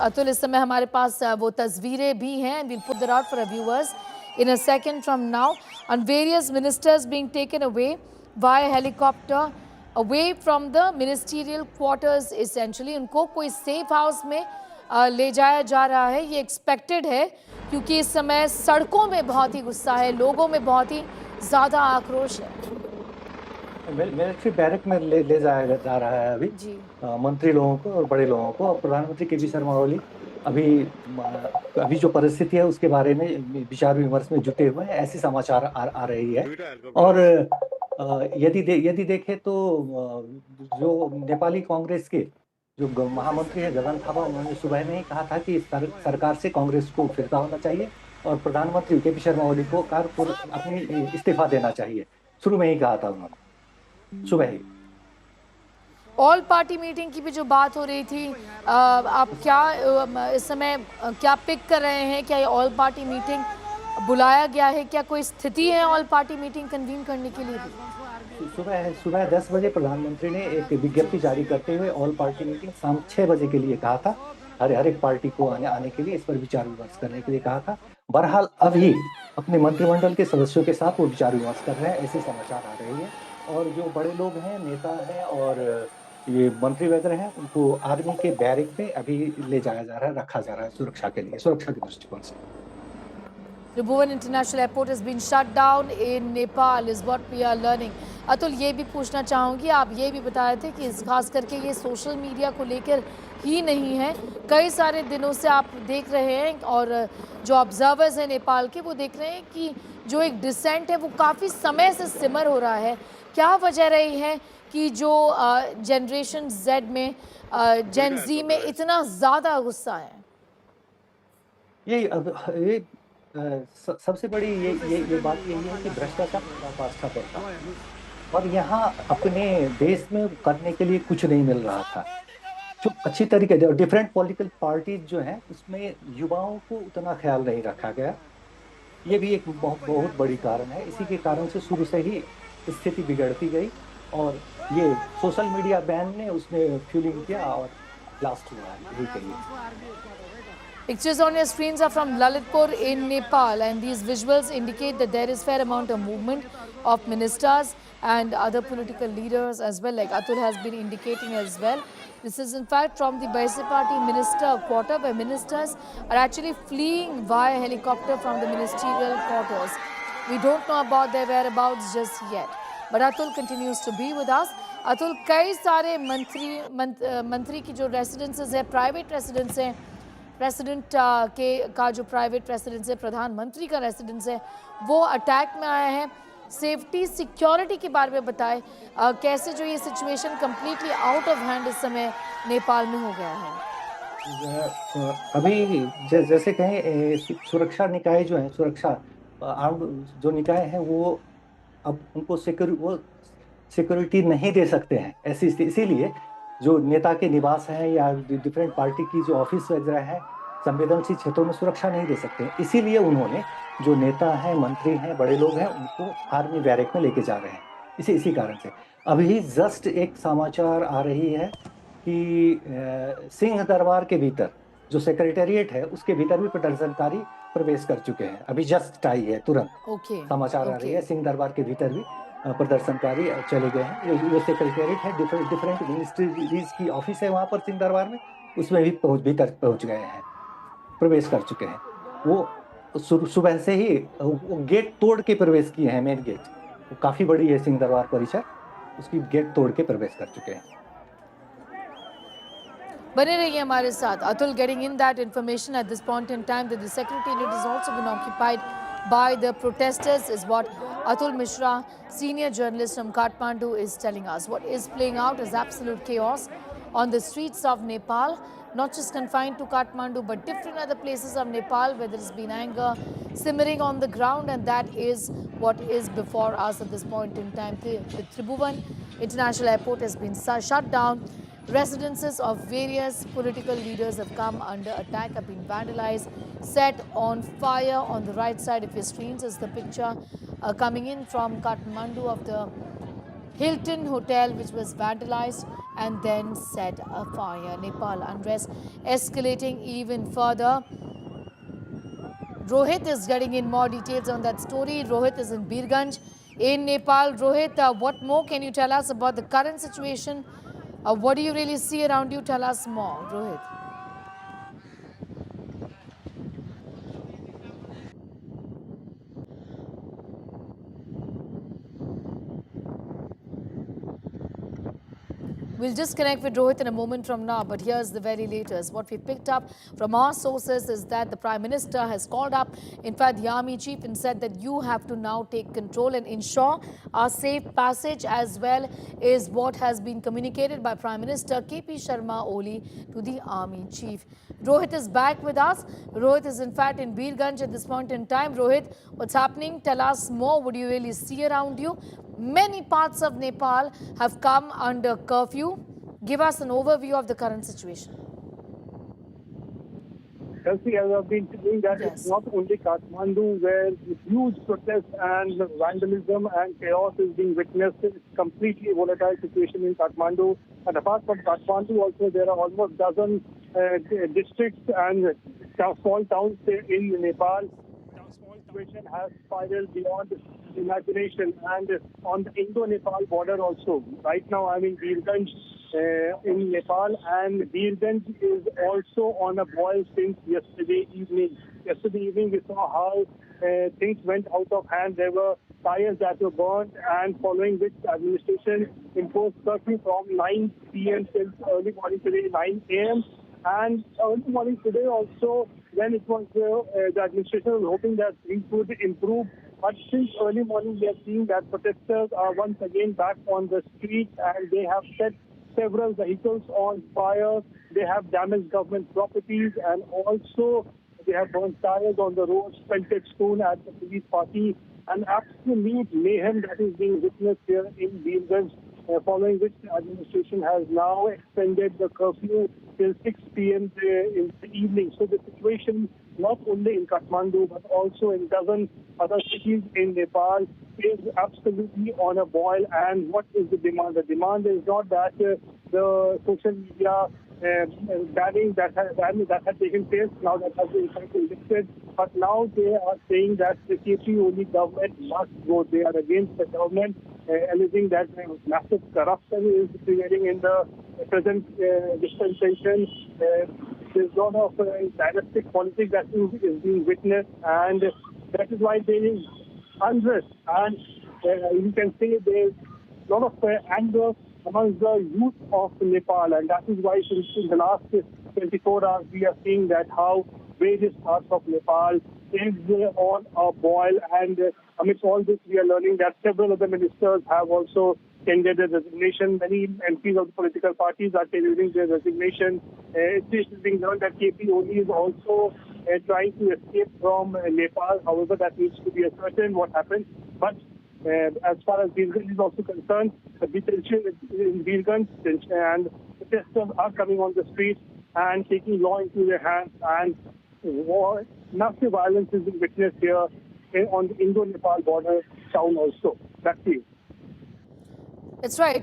अतुल, इस समय हमारे पास वो तस्वीरें भी हैं. We'll put that out for our viewers in a second from now. On various ministers being taken away via helicopter away from the ministerial quarters essentially. उनको कोई सेफ हाउस में ले जाया जा रहा है. ये एक्सपेक्टेड है क्योंकि इस समय सड़कों में बहुत ही गुस्सा है, लोगों में बहुत ही ज़्यादा आक्रोश है. मिलिट्री बैरक में ले जाया जा रहा है अभी जी. मंत्री लोगों को और बड़े लोगों को. और प्रधानमंत्री के पी शर्मा ओली अभी जो परिस्थिति है उसके बारे में विचार विमर्श में जुटे हुए हैं, ऐसी समाचार आ रही है. और यदि देखें तो जो नेपाली कांग्रेस के जो महामंत्री है गगन थापा, उन्होंने सुबह में ही कहा था कि सरकार से कांग्रेस को फिरता होना चाहिए और प्रधानमंत्री के पी शर्मा ओली को अपनी इस्तीफा देना चाहिए. शुरू में ही कहा था उन्होंने सुबह ही. ऑल पार्टी मीटिंग की भी जो बात हो रही थी, आप क्या इस समय क्या पिक कर रहे हैं? क्या ये ऑल पार्टी मीटिंग बुलाया गया है? क्या कोई स्थिति है ऑल पार्टी मीटिंग कन्वीन करने के लिए भी? सुबह 10 बजे प्रधानमंत्री ने एक विज्ञप्ति जारी करते हुए ऑल पार्टी मीटिंग शाम 6 बजे के लिए कहा था. हर एक पार्टी को आने के लिए, इस पर विचार विमर्श करने के लिए कहा था. बहरहाल अभी अपने मंत्रिमंडल के सदस्यों के साथ वो विचार विमर्श कर रहे हैं, ऐसे समाचार आ रहे हैं. और जो बड़े लोग हैं, नेता हैं और ये मंत्री वगैरह हैं, उनको आर्मी के बैरक में अभी ले जाया जा रहा है, रखा जा रहा है सुरक्षा के लिए, सुरक्षा के दृष्टिकोण से. Tribhuvan international airport has been shut down in Nepal is what we are learning. Atul, ये भी पूछना चाहूँगी, आप ये भी बताए थे कि खास करके ये सोशल मीडिया को लेकर ही नहीं है, कई सारे दिनों से आप देख रहे हैं और जो ऑब्जर्वर्स हैं नेपाल के वो देख रहे हैं कि जो एक डिसेंट है वो काफ़ी समय से सिमर हो रहा है. क्या वजह रही है कि जो जनरेशन जेड में जेन जी में इतना ज़्यादा गुस्सा है? ये सबसे बड़ी ये बात यही है कि भ्रष्टाचार पास्ता पड़ता है और यहाँ अपने देश में करने के लिए कुछ नहीं मिल रहा था. जो अच्छी तरीके से डिफरेंट पॉलिटिकल पार्टीज जो हैं उसमें युवाओं को उतना ख्याल नहीं रखा गया. ये भी एक बहुत बड़ी कारण है. इसी के कारण से शुरू से ही स्थिति बिगड़ती गई और ये सोशल मीडिया बैन ने उसमें फ्यूलिंग किया और लास्ट हुआ है. यही कहिए. Pictures on your screens are from Lalitpur in Nepal, and these visuals indicate that there is fair amount of movement of ministers and other political leaders as well, like Atul has been indicating as well. This is in fact from the Baisapati minister quarter, where ministers are actually fleeing via helicopter from the ministerial quarters. We don't know about their whereabouts just yet, but Atul continues to be with us. Atul, कई सारे मंत्री की जो रेसिडेंसेज है, private residence है, president का जो private residence है, प्रधानमंत्री का रेसिडेंस है, वो अटैक में आया है. सेफ्टी सिक्योरिटी के बारे में बताएं, कैसे जो ये situation completely out of hand इस समय नेपाल में हो गया है? अभी जैसे कहें सुरक्षा निकाय जो है, सुरक्षा जो निकाय है वो अब उनको सिक्योरिटी नहीं दे सकते हैं. ऐसी इसीलिए जो नेता के निवास हैं या डिफरेंट पार्टी की जो ऑफिस वगैरह है, संवेदनशील क्षेत्रों में सुरक्षा नहीं दे सकते हैं. इसीलिए उन्होंने जो नेता हैं, मंत्री हैं, बड़े लोग हैं, उनको आर्मी बैरक में लेके जा रहे हैं. इसी कारण से अभी जस्ट एक समाचार आ रही है कि सिंह दरबार के भीतर जो सेक्रेटेरिएट है उसके भीतर भी प्रदर्शनकारी प्रवेश कर चुके हैं. अभी जस्ट आई है, तुरंत समाचार आ रही है, सिंह दरबार के भीतर भी प्रदर्शनकारी चले गए हैं. ये सेक्रेटेरिएट है, डिफरेंट मिनिस्ट्रीज की ऑफिस है वहाँ पर सिंह दरबार में, उसमें भी भीतर पहुँच गए हैं, प्रवेश कर चुके हैं. वो सुबह से ही वो गेट तोड़ के प्रवेश किए हैं. मेन गेट वो काफ़ी बड़ी है सिंह दरबार परिसर, उसकी गेट तोड़ के प्रवेश कर चुके हैं. बने रहिए हमारे साथ. Atul getting in that information at this point in time that the secretariat has also been occupied by the protesters is what Atul Mishra, senior journalist from Kathmandu, is telling us. What is playing out is absolute chaos on the streets of Nepal, not just confined to Kathmandu but different other places of Nepal where there has been anger simmering on the ground, and that is what is before us at this point in time. The Tribhuvan International Airport has been shut down. Residences of various political leaders have come under attack, have been vandalized, set on fire. On the right side of your screens is the picture coming in from Kathmandu of the Hilton Hotel, which was vandalized and then set afire. Nepal unrest escalating even further. Rohit is getting in more details on that story. Rohit is in Birganj in Nepal. Rohit, what more can you tell us about the current situation? What do you really see around you? Tell us more, Rohit. We'll just connect with Rohit in a moment from now, but here's the very latest. What we picked up from our sources is that the Prime Minister has called up, in fact, the Army Chief, and said that you have to now take control and ensure our safe passage, as well is what has been communicated by Prime Minister KP Sharma Oli to the Army Chief. Rohit is back with us. Rohit is in fact in Birganj at this point in time. Rohit, what's happening? Tell us more. What do you really see around you? Many parts of Nepal have come under curfew. Give us an overview of the current situation. Chelsea, as I've been saying, that Yes. it's not only Kathmandu where huge protests and vandalism and chaos is being witnessed. It's completely volatile situation in Kathmandu. And apart from Kathmandu, also there are almost dozen districts and small towns in Nepal. The small situation has spiraled beyond imagination, and on the Indo-Nepal border also. Right now, I'm in Birganj in Nepal, and Birganj is also on a boil since yesterday evening. Yesterday evening, we saw how things went out of hand. There were tires that were burned, and following which the administration imposed curfew from 9 p.m. till early morning today, 9 a.m. And early morning today also, when it was the administration was hoping that things would improve. But since early morning, we have seen that protesters are once again back on the streets, and they have set several vehicles on fire. They have damaged government properties, and also they have burned tires on the roads, pelted stone at the police party. An absolute mayhem that is being witnessed here in Birganj, following which the administration has now extended the curfew till 6 p.m. in the evening. So the situation, not only in Kathmandu, but also in dozen other cities in Nepal, is absolutely on a boil. And what is the demand? The demand is not that the social media banning that had taken place, now that has been lifted, but now they are saying that the KP-only government must go. They are against the government, alleging that massive corruption is prevailing in the present dispensation. There's a lot of dynastic politics that is being witnessed, and that is why there is unrest. And you can say there's a lot of anger amongst the youth of Nepal, and that is why since in the last 24 hours we are seeing that how various parts of Nepal is on a boil. And amidst all this, we are learning that several other ministers have also tendered a resignation. Many MPs of the political parties are tendering their resignation. It is being learned that KP Oli is also trying to escape from Nepal. However, that needs to be ascertained what happens. But as far as Birganj is also concerned, the detention in Birganj and protesters are coming on the streets and taking law into their hands, and massive violence is being witnessed here on the Indo-Nepal border town also. Back to you. It's right.